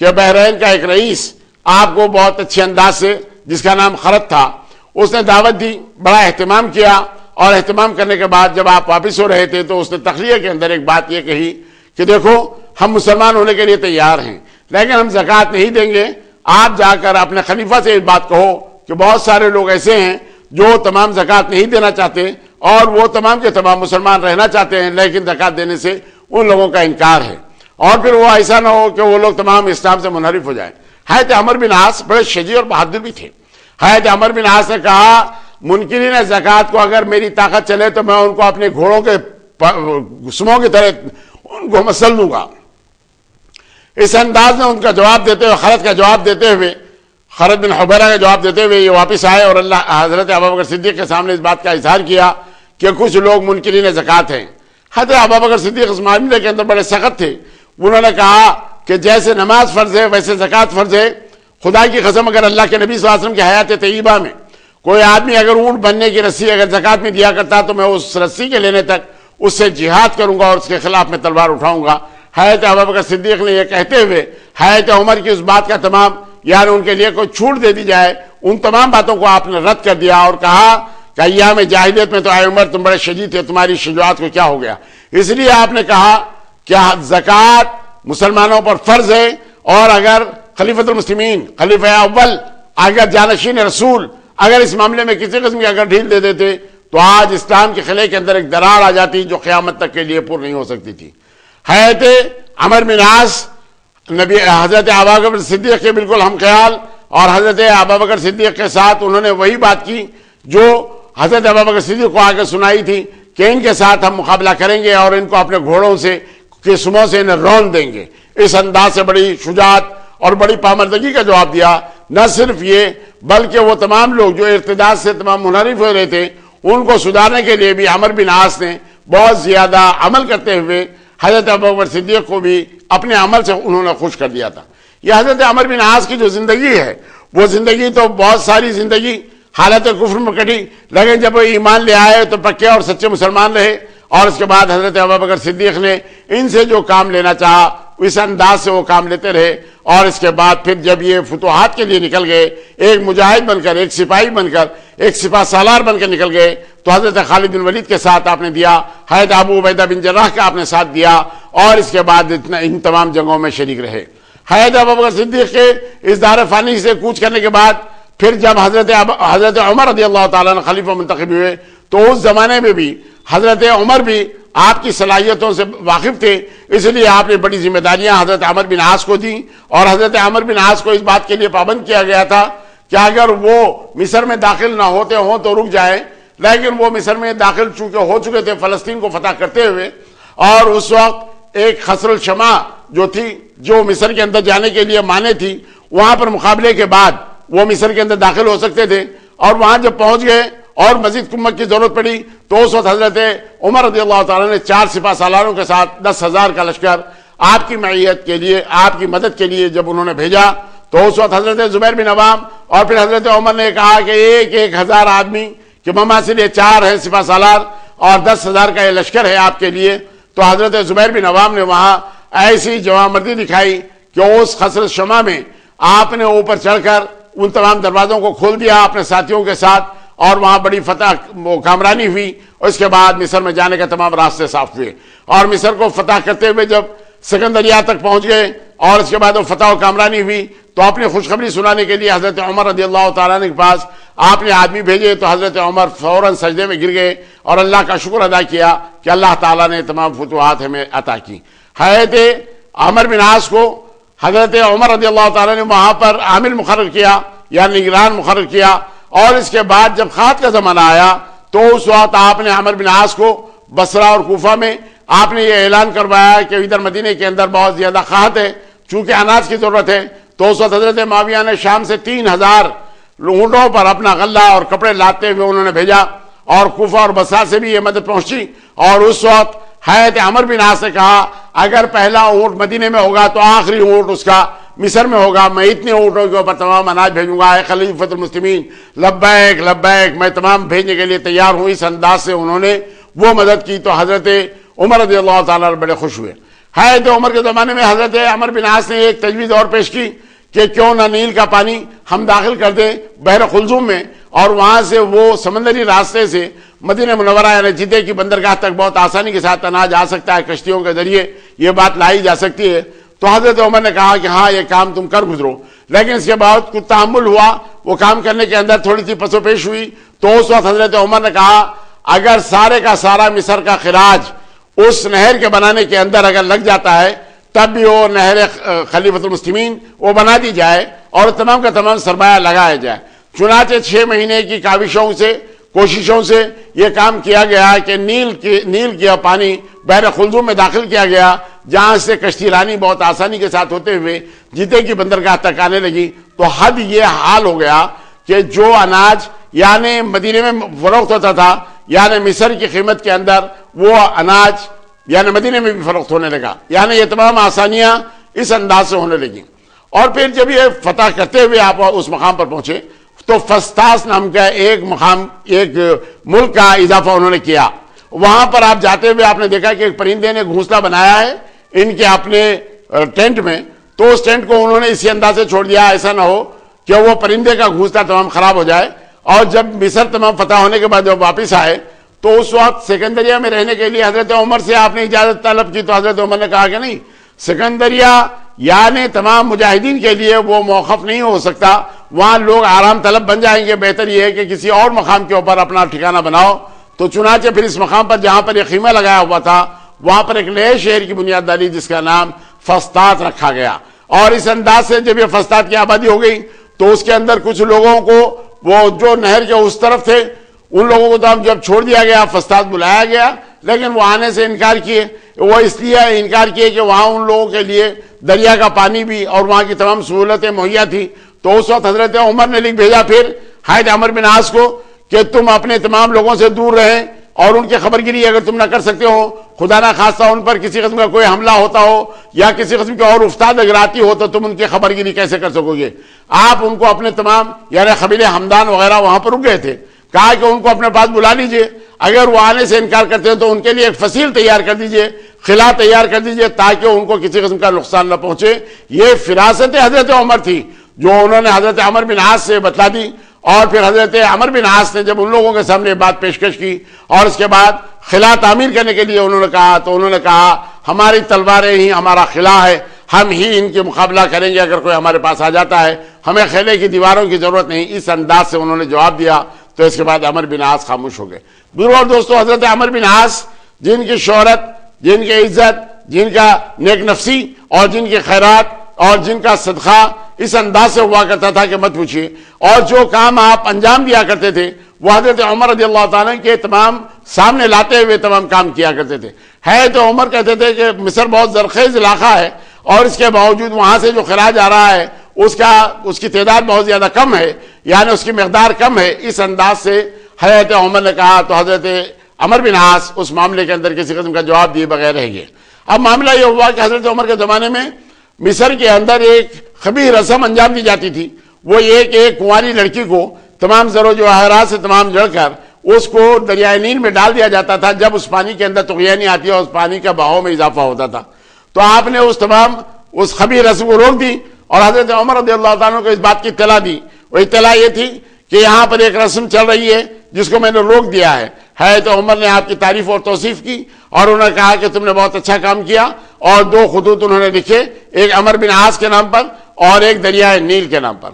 کہ بحرین کا ایک رئیس آپ کو بہت اچھے انداز سے، جس کا نام خرد تھا، اس نے دعوت دی، بڑا اہتمام کیا. اور اہتمام کرنے کے بعد جب آپ واپس ہو رہے تھے تو اس نے تخلیہ کے اندر ایک بات یہ کہی کہ دیکھو ہم مسلمان ہونے کے لیے تیار ہیں لیکن ہم زکوٰۃ نہیں دیں گے. آپ جا کر اپنے خلیفہ سے اس بات کہو کہ بہت سارے لوگ ایسے ہیں جو تمام زکوٰۃ نہیں دینا چاہتے اور وہ تمام کے تمام مسلمان رہنا چاہتے ہیں لیکن زکوٰۃ دینے سے ان لوگوں کا انکار ہے، اور پھر وہ ایسا نہ ہو کہ وہ لوگ تمام اسلام سے منحرف ہو جائیں. حضرت عمر بن عاص بڑے شجاع اور بہادر بھی تھے. حضرت عمر بن عاص نے کہا منکرین زکوٰۃ کو اگر میری طاقت چلے تو میں ان کو اپنے گھوڑوں کے سموں کی طرح ان کو مسل دوں گا. اس انداز میں ان کا جواب دیتے ہوئے، خالد کا جواب دیتے ہوئے، خالد بن حبیرہ کا جواب دیتے ہوئے یہ واپس آئے اور اللہ حضرت ابوبکر صدیق کے سامنے اس بات کا اظہار کیا کہ کچھ لوگ منکرین زکوٰۃ ہیں. حضرت ابوبکر صدیق اس معاملے کے اندر بڑے سخت تھے. انہوں نے کہا کہ جیسے نماز فرض ہے ویسے زکوٰۃ فرض ہے. خدا کی قسم اگر اللہ کے نبی صلی اللہ علیہ وسلم کی حیات طیبہ میں کوئی آدمی اگر اونٹ بننے کی رسی اگر زکوٰۃ میں دیا کرتا تو میں اس رسی کے لینے تک اس سے جہاد کروں گا اور اس کے خلاف میں تلوار اٹھاؤں گا. حضرت ابوبکر صدیق نے یہ کہتے ہوئے حضرت عمر کی اس بات کا تمام یعنی ان کے لیے کوئی چھوٹ دے دی جائے ان تمام باتوں کو آپ نے رد کر دیا اور کہا کہ ایام جاہلیت میں تو اے عمر تم بڑے شجاع تھے، تمہاری شجاعت کو کیا ہو گیا. اس لیے آپ نے کہا کہ زکوٰۃ مسلمانوں پر فرض ہے اور اگر خلیفۃ المسلمین خلیفہ اول اگر جانشین رسول اگر اس معاملے میں کسی قسم کی اگر ڈھیل دے دیتے تو آج اسلام کے خلے کے اندر ایک درار آ جاتی جو قیامت تک کے لیے پر نہیں ہو سکتی تھی. حضرت عمر بن عاص نبی حضرت ابوبکر صدیق کے بالکل ہم خیال اور حضرت ابوبکر صدیق کے ساتھ انہوں نے وہی بات کی جو حضرت ابوبکر صدیق کو آگے سنائی تھی کہ ان کے ساتھ ہم مقابلہ کریں گے اور ان کو اپنے گھوڑوں سے کے سموں سے انہیں رون دیں گے. اس انداز سے بڑی شجاعت اور بڑی پامردگی کا جواب دیا. نہ صرف یہ بلکہ وہ تمام لوگ جو ارتداد سے تمام منحرف ہو رہے تھے ان کو سدھارنے کے لیے بھی عمر بن عاص نے بہت زیادہ عمل کرتے ہوئے حضرت ابوبکر صدیق کو بھی اپنے عمل سے انہوں نے خوش کر دیا تھا. یہ حضرت عمر بن عاص کی جو زندگی ہے وہ زندگی تو بہت ساری زندگی حالت کفر میں کٹی لیکن جب وہ ایمان لے آئے تو پکے اور سچے مسلمان رہے. اور اس کے بعد حضرت ابوبکر صدیق نے ان سے جو کام لینا چاہا اس انداز سے وہ کام لیتے رہے. اور اس کے بعد پھر جب یہ فتوحات کے لیے نکل گئے ایک مجاہد بن کر ایک سپاہی بن کر ایک سپاہ سالار بن کر نکل گئے تو حضرت خالد بن ولید کے ساتھ آپ نے دیا، حضرت ابو عبیدہ بن جراح کا آپ نے ساتھ دیا اور اس کے بعد ان تمام جنگوں میں شریک رہے. حضرت ابوبکر صدیق کے اس دار فانی سے کوچ کرنے کے بعد پھر جب حضرت عمر رضی اللہ تعالیٰ عنہ خلیفہ منتخب ہوئے تو اس زمانے میں بھی حضرت عمر بھی آپ کی صلاحیتوں سے واقف تھے. اس لیے آپ نے بڑی ذمہ داریاں حضرت عمر بن عاص کو دیں اور حضرت عمر بن عاص کو اس بات کے لیے پابند کیا گیا تھا کہ اگر وہ مصر میں داخل نہ ہوتے ہوں تو رک جائیں لیکن وہ مصر میں داخل چونکہ ہو چکے تھے فلسطین کو فتح کرتے ہوئے، اور اس وقت ایک خسر الشمع جو تھی، جو مصر کے اندر جانے کے لیے مانے تھی، وہاں پر مقابلے کے بعد وہ مصر کے اندر داخل ہو سکتے تھے، اور وہاں جب پہنچ گئے اور مزید کمک کی ضرورت پڑی تو اس وقت حضرت عمر رضی اللہ تعالیٰ نے 4 سپہ سالاروں کے ساتھ 10,000 کا لشکر آپ کی معیت کے لیے، آپ کی مدد کے لیے جب انہوں نے بھیجا، تو اس وقت حضرت زبیر بن عوام اور پھر حضرت عمر نے کہا کہ 1,000 آدمی کہ مما سے لیے 4 ہیں سپہ سالار اور 10,000 کا یہ لشکر ہے آپ کے لیے. تو حضرت زبیر بن عوام نے وہاں ایسی جوامردی دکھائی کہ اس خسر الشمع میں آپ نے اوپر چڑھ کر ان تمام دروازوں کو کھول دیا اپنے ساتھیوں کے ساتھ، اور وہاں بڑی فتح کامرانی ہوئی. اس کے بعد مصر میں جانے کے تمام راستے صاف ہوئے، اور مصر کو فتح کرتے ہوئے جب سکندریہ تک پہنچ گئے اور اس کے بعد وہ فتح و کامرانی ہوئی تو اپنی خوشخبری سنانے کے لیے حضرت عمر رضی اللہ تعالیٰ عنہ کے پاس آپ نے آدمی بھیجے. تو حضرت عمر فوراً سجدے میں گر گئے اور اللہ کا شکر ادا کیا کہ اللہ تعالیٰ نے تمام فتوحات ہمیں عطا کی. حضرت عمرو بن عاص کو حضرت عمر رضی اللہ تعالیٰ نے وہاں پر عامل مقرر کیا یا نگران مقرر کیا، اور اس کے بعد جب خاط کا زمانہ آیا تو اس وقت آپ نے عمرو بن عاص کو بصرہ اور کوفہ میں آپ نے یہ اعلان کروایا کہ ادھر مدینہ کے اندر بہت زیادہ قحط ہے، چونکہ اناج کی ضرورت ہے. تو اس وقت حضرت معاویہ نے شام سے 3,000 اونٹوں پر اپنا غلہ اور کپڑے لاتے ہوئے انہوں نے بھیجا، اور کوفہ اور بصرہ سے بھی یہ مدد پہنچی. اور اس وقت حضرت عمرو بن عاص نے کہا اگر پہلا اونٹ مدینے میں ہوگا تو آخری اونٹ اس کا مصر میں ہوگا، میں اتنے اونٹوں کے اوپر تمام اناج بھیجوں گا. اے خلیفۃ المسلمین لبیک لبیک، میں تمام بھیجنے کے لیے تیار ہوں. اس انداز سے انہوں نے وہ مدد کی. تو حضرت عمر رضی اللہ تعالیٰ بڑے خوش ہوئے. حضرت عمر کے زمانے میں حضرت عمرو بن عاص نے ایک تجویز اور پیش کی کہ کیوں نہ نیل کا پانی ہم داخل کر دیں بحر خلزوم میں، اور وہاں سے وہ سمندری راستے سے مدینہ منورہ یعنی جدہ کی بندرگاہ تک بہت آسانی کے ساتھ اناج آ سکتا ہے، کشتیوں کے ذریعے یہ بات لائی جا سکتی ہے. تو حضرت عمر نے کہا کہ ہاں یہ کام تم کر گزرو. لیکن اس کے بعد کچھ تحمل ہوا، وہ کام کرنے کے اندر تھوڑی سی پس و پیش ہوئی. تو اس وقت حضرت عمر نے کہا اگر سارے کا سارا مصر کا خراج اس نہر کے بنانے کے اندر اگر لگ جاتا ہے تب بھی وہ نہر خلیفۃ المسلمین وہ بنا دی جائے اور تمام کا تمام سرمایہ لگایا جائے. چنانچہ 6 مہینے کی کاوشوں سے، کوششوں سے یہ کام کیا گیا کہ نیل کا پانی بحر خلزوم میں داخل کیا گیا، جہاں سے کشتی رانی بہت آسانی کے ساتھ ہوتے ہوئے جدہ کی بندرگاہ تک آنے لگی. تو حد یہ حال ہو گیا کہ جو اناج یعنی مدینے میں فروخت ہوتا تھا، یعنی مصر کی قیمت کے اندر وہ اناج یعنی مدینے میں بھی فروخت ہونے لگا. یعنی یہ تمام آسانیاں اس انداز سے ہونے لگیں. اور پھر جب یہ فتح کرتے ہوئے آپ اس مقام پر پہنچے تو فستاس نام کا ایک ملک کا اضافہ انہوں نے کیا. وہاں پر آپ جاتے ہوئے آپ نے دیکھا کہ ایک پرندے نے گھونسلہ بنایا ہے ان کے اپنے ٹینٹ میں. تو اس ٹینٹ کو انہوں نے اسی انداز سے چھوڑ دیا ایسا نہ ہو کہ وہ پرندے کا گھونسلہ تمام خراب ہو جائے. اور جب مصر تمام فتح ہونے کے بعد جب واپس آئے تو اس وقت سکندریہ میں رہنے کے لیے حضرت عمر سے آپ نے اجازت طلب کی. تو حضرت عمر نے کہا کہ نہیں، سکندریہ یعنی تمام مجاہدین کے لیے وہ موقف نہیں ہو سکتا، وہاں لوگ آرام طلب بن جائیں گے، بہتر یہ ہے کہ کسی اور مقام کے اوپر اپنا ٹھکانہ بناؤ. تو چنانچہ پھر اس مقام پر جہاں پر یہ خیمہ لگایا ہوا تھا وہاں پر ایک نئے شہر کی بنیاد ڈالی جس کا نام فسطاط رکھا گیا. اور اس انداز سے جب یہ فسطاط کی آبادی ہو گئی تو اس کے اندر کچھ لوگوں کو وہ جو نہر کے اس طرف تھے ان لوگوں کو تو جب چھوڑ دیا گیا، فسطاط بلایا گیا لیکن وہ آنے سے انکار کیے. وہ اس لیے انکار کیے کہ وہاں ان لوگوں کے لیے دریا کا پانی بھی اور وہاں کی تمام سہولتیں مہیا تھی. تو اس وقت حضرت عمر نے لکھ بھیجا پھر حضرت عمرو بن عاص کو کہ تم اپنے تمام لوگوں سے دور رہیں اور ان کی خبر گیری اگر تم نہ کر سکتے ہو، خدا نہ خواستہ ان پر کسی قسم کا کوئی حملہ ہوتا ہو یا کسی قسم کی اور افتاد اگر آتی ہو تو تم ان کی خبر گیری کیسے کر سکو گے. آپ ان کو اپنے تمام یعنی قبیلے حمدان وغیرہ وہاں پر رک گئے تھے، کہا کہ ان کو اپنے پاس بلا لیجئے، اگر وہ آنے سے انکار کرتے ہیں تو ان کے لیے ایک فصیل تیار کر دیجئے، خلا تیار کر دیجئے تاکہ ان کو کسی قسم کا نقصان نہ پہنچے. یہ فراست حضرت عمر تھی جو انہوں نے حضرت عمرو بن عاص سے بتلا دی. اور پھر حضرت عمرو بن عاص نے جب ان لوگوں کے سامنے بات پیشکش کی اور اس کے بعد خلا تعمیر کرنے کے لیے انہوں نے کہا تو انہوں نے کہا ہماری تلواریں ہی ہمارا خلا ہے، ہم ہی ان کے مقابلہ کریں گے اگر کوئی ہمارے پاس آ جاتا ہے، ہمیں خیلے کی دیواروں کی ضرورت نہیں. اس انداز سے انہوں نے جواب دیا. تو اس کے بعد عمرو بن عاص خاموش ہو گئے. اور دوستو حضرت عمرو بن عاص جن کی شہرت، جن کی عزت، جن کا نیک نفسی اور جن کی خیرات اور جن کا صدقہ اس انداز سے ہوا کرتا تھا کہ مت پوچھیے، اور جو کام آپ انجام دیا کرتے تھے وہ حضرت عمر رضی اللہ تعالیٰ کے تمام سامنے لاتے ہوئے تمام کام کیا کرتے تھے. ہے تو عمر کہتے تھے کہ مصر بہت زرخیز علاقہ ہے اور اس کے باوجود وہاں سے جو خراج آ رہا ہے اس کی تعداد بہت زیادہ کم ہے، یعنی اس کی مقدار کم ہے. اس انداز سے حضرت عمر نے کہا تو حضرت عمر بن عاص اس معاملے کے اندر کسی قسم کا جواب دیے بغیر رہ گئے. اب معاملہ یہ ہوا کہ حضرت عمر کے زمانے میں مصر کے اندر ایک خبیث رسم انجام دی جاتی تھی. وہ یہ کہ ایک کنواری لڑکی کو تمام زر و جواہرات سے تمام جڑ کر اس کو دریائے نیل میں ڈال دیا جاتا تھا. جب اس پانی کے اندر طغیانی آتی ہے اور اس پانی کا بہاؤ میں اضافہ ہوتا تھا تو آپ نے اس خبیث رسم کو روک دی اور حضرت عمر رضی اللہ تعالیٰ کو اس بات کی اطلاع دی. وہ اطلاع یہ تھی کہ یہاں پر ایک رسم چل رہی ہے جس کو میں نے روک دیا ہے. تو عمر نے آپ کی تعریف اور توصیف کی اور انہوں نے کہا کہ تم نے بہت اچھا کام کیا، اور 2 خطوط انہوں نے لکھے، ایک عمر بن عاص کے نام پر اور ایک دریائے نیل کے نام پر.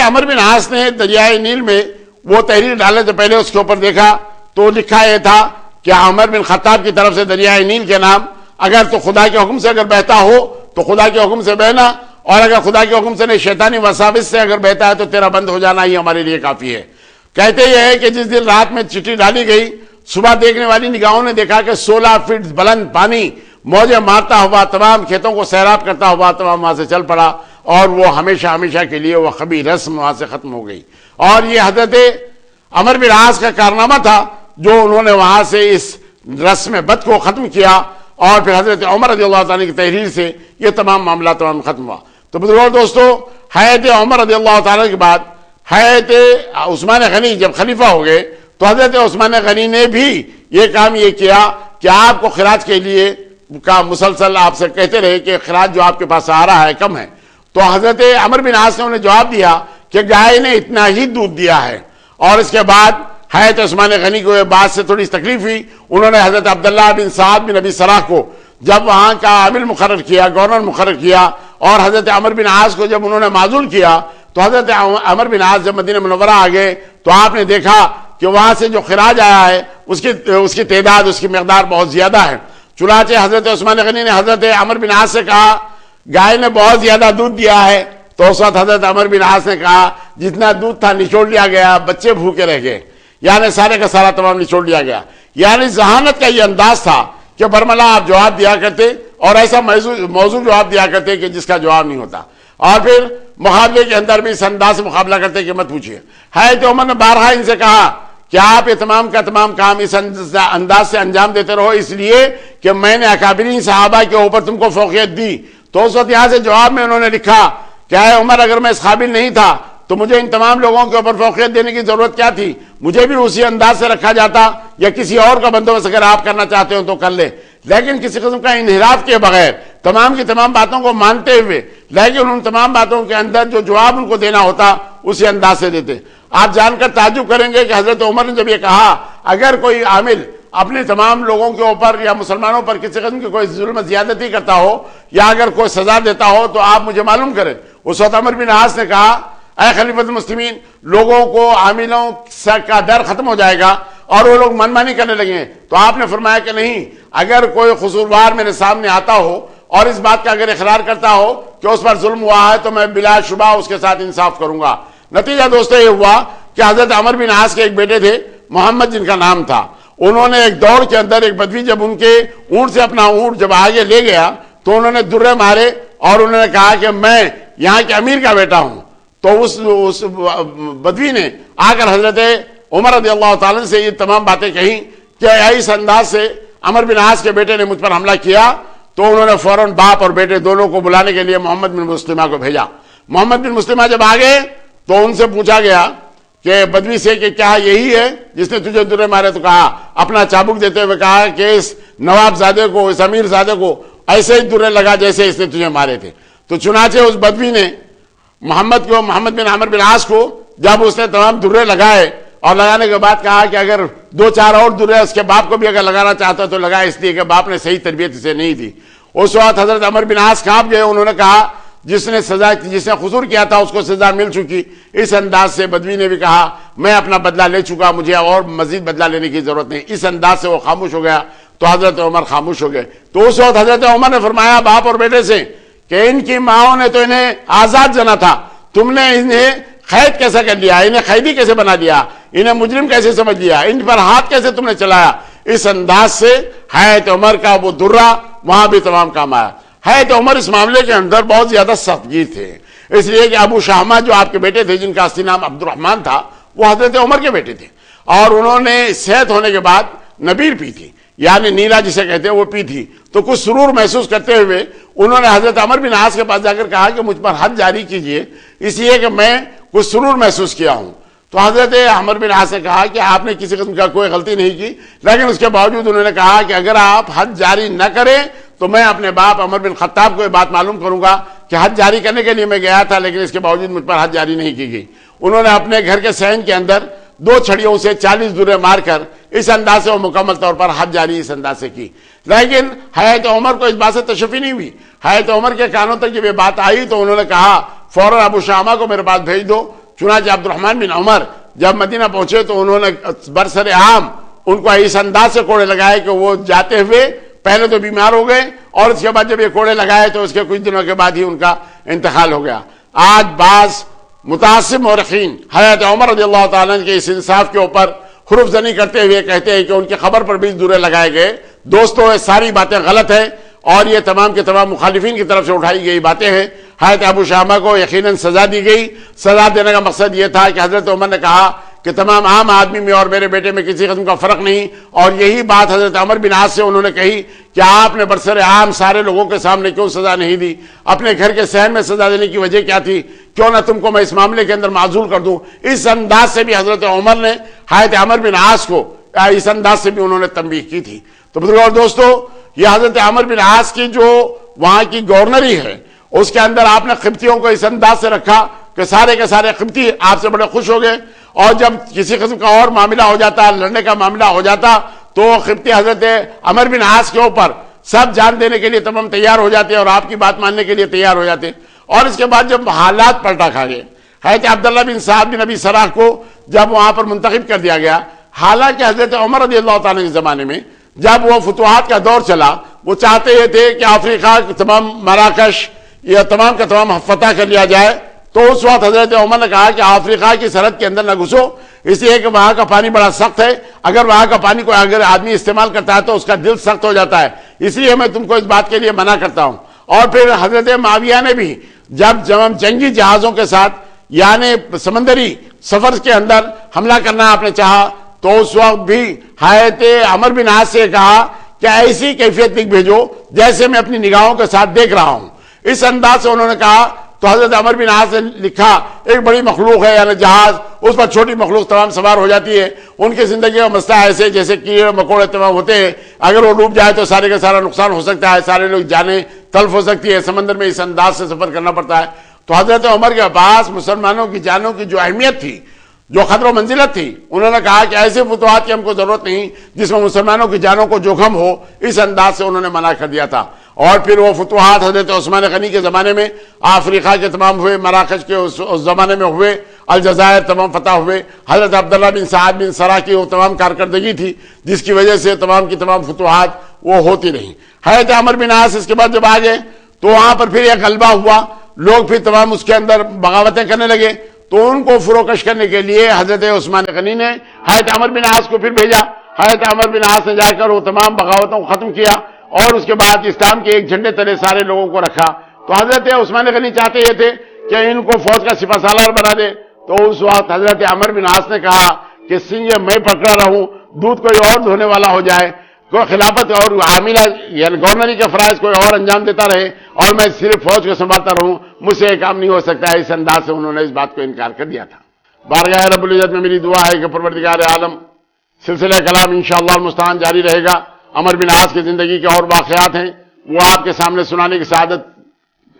عمر بن عاص نے دریائے نیل میں وہ تحریر ڈالنے سے پہلے اس کے اوپر دیکھا تو لکھا یہ تھا کہ عمر بن خطاب کی طرف سے دریائے نیل کے نام، اگر تو خدا کے حکم سے اگر بہتا ہو تو خدا کے حکم سے بہنا، اور اگر خدا کے حکم سے نہیں شیطانی وساوس سے اگر بہتا ہے تو تیرا بند ہو جانا ہی ہمارے لیے کافی ہے. کہتے یہ ہے کہ جس دن رات میں چٹھی ڈالی گئی، صبح دیکھنے والی نگاہوں نے دیکھا کہ 16 فٹ بلند پانی موجیں مارتا ہوا تمام کھیتوں کو سیراب کرتا ہوا تمام وہاں سے چل پڑا، اور وہ ہمیشہ ہمیشہ کے لیے وہ خبیث رسم وہاں سے ختم ہو گئی. اور یہ حضرت عمر بن عاص کا کارنامہ تھا جو انہوں نے وہاں سے اس رسم بد کو ختم کیا، اور پھر حضرت عمر رضی اللہ تعالیٰ کی تحریر سے یہ تمام معاملات تمام ختم ہوا. تو بزرگوں دوستو، حضرت عمر رضی اللہ تعالیٰ کے بعد حضرت عثمان غنی جب خلیفہ ہو گئے تو حضرت عثمان غنی نے بھی یہ کام یہ کیا کہ آپ کو خراج کے لیے کا مسلسل آپ سے کہتے رہے کہ خراج جو آپ کے پاس آ رہا ہے کم ہے. تو حضرت عمر بن عاص نے انہیں جواب دیا کہ گائے نے اتنا ہی دودھ دیا ہے. اور اس کے بعد حضرت عثمان غنی کو یہ بات سے تھوڑی تکلیف ہوئی. انہوں نے حضرت عبداللہ بن سعد بن ابی سرح کو جب وہاں کا عامل مقرر کیا، گورنر مقرر کیا، اور حضرت عمر بن عاص کو جب انہوں نے معزول کیا تو حضرت عمر بن عاص جب مدینہ منورہ آ گئے تو آپ نے دیکھا کہ وہاں سے جو خراج آیا ہے اس کی تعداد، اس کی مقدار بہت زیادہ ہے. چنانچہ حضرت عثمان غنی نے حضرت عمر بن عاص سے کہا گائے نے بہت زیادہ دودھ دیا ہے. تو اس وقت حضرت عمر بن عاص نے کہا جتنا دودھ تھا نچوڑ لیا گیا، بچے بھوکے رہ گئے، یعنی سارے کا سارا تمام نچوڑ لیا گیا. یعنی ذہانت کا یہ انداز تھا کہ برملا آپ جواب دیا کرتے اور ایسا موضوع جواب دیا کرتے کہ جس کا جواب نہیں ہوتا، اور پھر مقابلے کے اندر بھی اس انداز سے مقابلہ کرتے کہ مت پوچھئے. تو عمر نے بارہا ان سے کہا کہ آپ یہ تمام کا تمام کام اس انداز سے انجام دیتے رہو، اس لیے کہ میں نے اکابرین صحابہ کے اوپر تم کو فوقیت دی. تو اس وقت یہاں سے جواب میں انہوں نے لکھا کہ اے عمر، اگر میں اس قابل نہیں تھا تو مجھے ان تمام لوگوں کے اوپر فوقیت دینے کی ضرورت کیا تھی؟ مجھے بھی اسی انداز سے رکھا جاتا، یا کسی اور کا بندوبست اگر آپ کرنا چاہتے ہو تو کر لے. لیکن کسی قسم کا انحراف کے بغیر تمام کی تمام باتوں کو مانتے ہوئے، لیکن ان تمام باتوں کے اندر جو جواب ان کو دینا ہوتا اسی انداز سے دیتے. آپ جان کر تعجب کریں گے کہ حضرت عمر نے جب یہ کہا اگر کوئی عامل اپنے تمام لوگوں کے اوپر یا مسلمانوں پر کسی قسم کی کوئی ظلم زیادتی کرتا ہو یا اگر کوئی سزا دیتا ہو تو آپ مجھے معلوم کریں. اس وقت عمر بن عاص نے کہا اے خلیفۃ المسلمین، لوگوں کو عاملوں کا ڈر ختم ہو جائے گا اور وہ لوگ منمانی کرنے لگے. تو آپ نے فرمایا کہ نہیں، اگر کوئی قصوروار میرے سامنے آتا ہو اور اس بات کا اگر اقرار کرتا ہو کہ اس پر ظلم ہوا ہے تو میں بلا شبہ اس کے ساتھ انصاف کروں گا. نتیجہ دوستو یہ ہوا کہ حضرت عمر بن عاص کے ایک بیٹے تھے محمد جن کا نام تھا. انہوں نے ایک دور کے اندر ایک بدوی جب ان کے اونٹ سے اپنا اونٹ جب آگے لے گیا تو انہوں نے درے مارے اور انہوں نے کہا کہ میں یہاں کے امیر کا بیٹا ہوں. تو اس بدوی نے آ کر حضرت عمر رضی اللہ تعالیٰ سے یہ تمام باتیں کہیں کہ اس انداز سے عمر بن عاص کے بیٹے نے مجھ پر حملہ کیا. تو انہوں نے فوراً باپ اور بیٹے دونوں کو بلانے کے لیے محمد بن مسلمہ کو بھیجا. محمد بن مسلمہ جب آ گئے تو ان سے پوچھا گیا کہ بدوی سے کہ کیا یہی ہے جس نے تجھے درے مارے؟ تو کہا، اپنا چابک دیتے ہوئے کہا کہ اس نواب زادے کو، اس امیر زادے کو ایسے ہی درے لگا جیسے اس نے تجھے مارے تھے. تو چنانچہ اس بدوی نے محمد بن عمر بن عاص کو جب اس نے تمام درے لگائے اور لگانے کے بعد کہا کہ اگر 2-4 اور درے اس کے باپ کو بھی اگر لگانا چاہتا تو لگا، اس لیے کہ باپ نے صحیح تربیت اسے نہیں دی. اس وقت حضرت عمر بن عاص کانپ گئے. انہوں نے کہا جس نے قصور کیا تھا اس کو سزا مل چکی. اس انداز سے بدوی نے بھی کہا میں اپنا بدلہ لے چکا، مجھے اور مزید بدلہ لینے کی ضرورت نہیں. اس انداز سے وہ خاموش ہو گیا. تو حضرت عمر خاموش ہو گئے. تو اس وقت حضرت عمر نے فرمایا باپ اور بیٹے سے کہ ان کی ماؤں نے تو انہیں آزاد جنا تھا، تم نے انہیں قید کیسا کر لیا، انہیں قیدی کیسے بنا دیا، انہیں مجرم کیسے سمجھ لیا، ان پر ہاتھ کیسے تم نے چلایا. اس انداز سے حضرت عمر کا وہ درہ وہاں بھی تمام کام آیا. حضرت عمر اس معاملے کے اندر بہت زیادہ سختگیر تھے، اس لیے کہ ابو شہمہ جو آپ کے بیٹے تھے جن کا اصلی نام عبد الرحمن تھا، وہ حضرت عمر کے بیٹے تھے، اور انہوں نے صحت ہونے کے بعد نبیر پی تھی، یعنی نیلا جسے کہتے ہیں وہ پی تھی. تو کچھ سرور محسوس کرتے ہوئے انہوں نے حضرت عمر بن عاص کے پاس جا کر کہا کہ مجھ پر حد جاری کیجئے، اس لیے کہ میں کچھ سرور محسوس کیا ہوں. تو حضرت عمر بن عاص نے کہا کہ آپ نے کسی قسم کا کوئی غلطی نہیں کی، لیکن اس کے باوجود انہوں نے کہا کہ اگر آپ حد جاری نہ کریں تو میں اپنے باپ عمر بن خطاب کو یہ بات معلوم کروں گا کہ حد جاری کرنے کے لیے میں گیا تھا، لیکن اس کے باوجود مجھ پر حد جاری نہیں کی گئی. انہوں نے اپنے گھر کے صحن کے اندر 2 چھڑیوں سے 40 درے مار کر اس انداز سے وہ مکمل طور پر حد جاری اس انداز سے کی. لیکن حضرت عمر کو اس بات سے تشفی نہیں ہوئی. حضرت عمر کے کانوں تک جب یہ بات آئی تو انہوں نے کہا فوراً ابو شامہ کو میرے پاس بھیج دو. چنانچہ عبد الرحمن بن عمر جب مدینہ پہنچے تو انہوں نے برسر عام ان کو اس انداز سے کوڑے لگائے کہ وہ جاتے ہوئے پہلے تو بیمار ہو گئے، اور اس کے بعد جب یہ کوڑے لگائے تو اس کے کچھ دنوں کے بعد ہی ان کا انتقال ہو گیا. آج بعض متعصب مورخین حضرت عمر رضی اللہ تعالیٰ کے اس انصاف کے اوپر حرف زنی کرتے ہوئے کہتے ہیں کہ ان کی خبر پر 20 درے لگائے گئے. دوستو، یہ ساری باتیں غلط ہیں اور یہ تمام کے تمام مخالفین کی طرف سے اٹھائی گئی باتیں ہیں. حضرت ابو شامہ کو یقیناً سزا دی گئی. سزا دینے کا مقصد یہ تھا کہ حضرت عمر نے کہا کہ تمام عام آدمی میں اور میرے بیٹے میں کسی قسم کا فرق نہیں، اور یہی بات حضرت عمر بن عاص سے انہوں نے کہی کہ آپ نے برسر عام سارے لوگوں کے سامنے کیوں سزا نہیں دی، اپنے گھر کے صحن میں سزا دینے کی وجہ کیا تھی، کیوں نہ تم کو میں اس معاملے کے اندر معزول کر دوں. اس انداز سے بھی حضرت عمر نے حضرت عمر بن عاص کو اس انداز سے بھی انہوں نے تنبیہ کی تھی. تو بزرگوں اور دوستو، یہ حضرت عمر بن عاص کی جو وہاں کی گورنری ہے اس کے اندر آپ نے قبطیوں کو اس انداز سے رکھا کہ سارے کے سارے قبطی آپ سے بڑے خوش ہو گئے، اور جب کسی قسم کا اور معاملہ ہو جاتا، لڑنے کا معاملہ ہو جاتا، تو قبطی حضرت عمر بن عاص کے اوپر سب جان دینے کے لیے تمام تیار ہو جاتے اور آپ کی بات ماننے کے لیے تیار ہو جاتے. اور اس کے بعد جب حالات پلٹا کھا گئے، حضرت عبداللہ بن سعد بن ابی سراح کو جب وہاں پر منتخب کر دیا گیا، حالانکہ حضرت عمر رضی اللہ تعالیٰ کے زمانے میں جب وہ فتوحات کا دور چلا، وہ چاہتے یہ تھے کہ افریقہ کے تمام مراکش یا تمام کا تمام فتح کر لیا جائے. تو اس وقت حضرت عمر نے کہا کہ افریقہ کی سرحد کے اندر نہ گھسو، اس لیے کہ وہاں کا پانی بڑا سخت ہے، اگر وہاں کا پانی کو اگر آدمی استعمال کرتا ہے تو اس کا دل سخت ہو جاتا ہے، اس لیے میں تم کو اس بات کے لیے منع کرتا ہوں. اور پھر حضرت معاویہ نے بھی جب جنگی جہازوں کے ساتھ یعنی سمندری سفر کے اندر حملہ کرنا آپ نے چاہا، تو اس وقت بھی حضرت عمر بن عاص سے کہا کہ ایسی کیفیت لکھ بھیجو جیسے میں اپنی نگاہوں کے ساتھ دیکھ رہا ہوں. اس انداز سے انہوں نے کہا. تو حضرت عمر بن عاص نے لکھا ایک بڑی مخلوق ہے یعنی جہاز، اس پر چھوٹی مخلوق تمام سوار ہو جاتی ہے. ان کی زندگی کا مسئلہ ایسے جیسے کیڑے مکوڑے تمام ہوتے ہیں، اگر وہ ڈوب جائے تو سارے کا سارا نقصان ہو سکتا ہے، سارے لوگ جانیں تلف ہو سکتی ہے، سمندر میں اس انداز سے سفر کرنا پڑتا ہے. تو حضرت عمر کے پاس مسلمانوں کی جانوں کی جو اہمیت تھی، جو قدر و منزلت تھی، انہوں نے کہا کہ ایسے فتوحات کی ہم کو ضرورت نہیں جس میں مسلمانوں کی جانوں کو جوخم ہو. اس انداز سے انہوں نے منع کر دیا تھا. اور پھر وہ فتوحات حضرت عثمان غنی کے زمانے میں افریقہ کے تمام ہوئے، مراکش کے اس زمانے میں ہوئے، الجزائر تمام فتح ہوئے. حضرت عبداللہ بن سعد بن سراح کی وہ تمام کارکردگی تھی جس کی وجہ سے تمام کی تمام فتوحات وہ ہوتی رہیں. حضرت عمر بن عاص اس کے بعد جب آ گئے تو وہاں پر پھر ایک غلبہ ہوا، لوگ پھر تمام اس کے اندر بغاوتیں کرنے لگے. تو ان کو فروکش کرنے کے لیے حضرت عثمان غنی نے حضرت عمر بن عاص کو پھر بھیجا. حضرت عمر بن عاص نے جا کر وہ تمام بغاوتوں کو ختم کیا اور اس کے بعد اسلام کے ایک جھنڈے تلے سارے لوگوں کو رکھا. تو حضرت عثمان غنی چاہتے یہ تھے کہ ان کو فوج کا سپہ سالار بنا دے. تو اس وقت حضرت عمر بن عاص نے کہا کہ سنگ میں پکڑا رہوں، دودھ کوئی اور دھونے والا ہو جائے، کوئی خلافت اور عاملہ یعنی گورنری کے فرائض کوئی اور انجام دیتا رہے اور میں صرف فوج کو سنبھالتا رہوں، مجھ سے یہ کام نہیں ہو سکتا ہے. اس انداز سے انہوں نے اس بات کو انکار کر دیا تھا. بارگاہ رب العزت میں میری دعا ہے کہ پروردگار عالم سلسلہ کلام انشاءاللہ المستعان جاری رہے گا. عمر بن عاص کی زندگی کے اور واقعات ہیں وہ آپ کے سامنے سنانے کی سعادت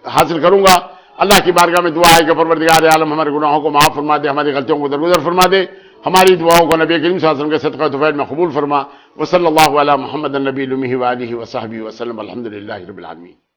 حاصل کروں گا. اللہ کی بارگاہ میں دعا ہے کہ پروردگار عالم ہمارے گناہوں کو معاف فرما دے، ہماری غلطیوں کو درگزر فرما دے، ہماری دعاؤں کو نبی کریم صلی اللہ علیہ وسلم کے صدقہ طفیل میں قبول فرما. وصلی اللہ علی محمد النبی الامی وآلہ وصحبہ وسلم. الحمدللہ رب العالمین.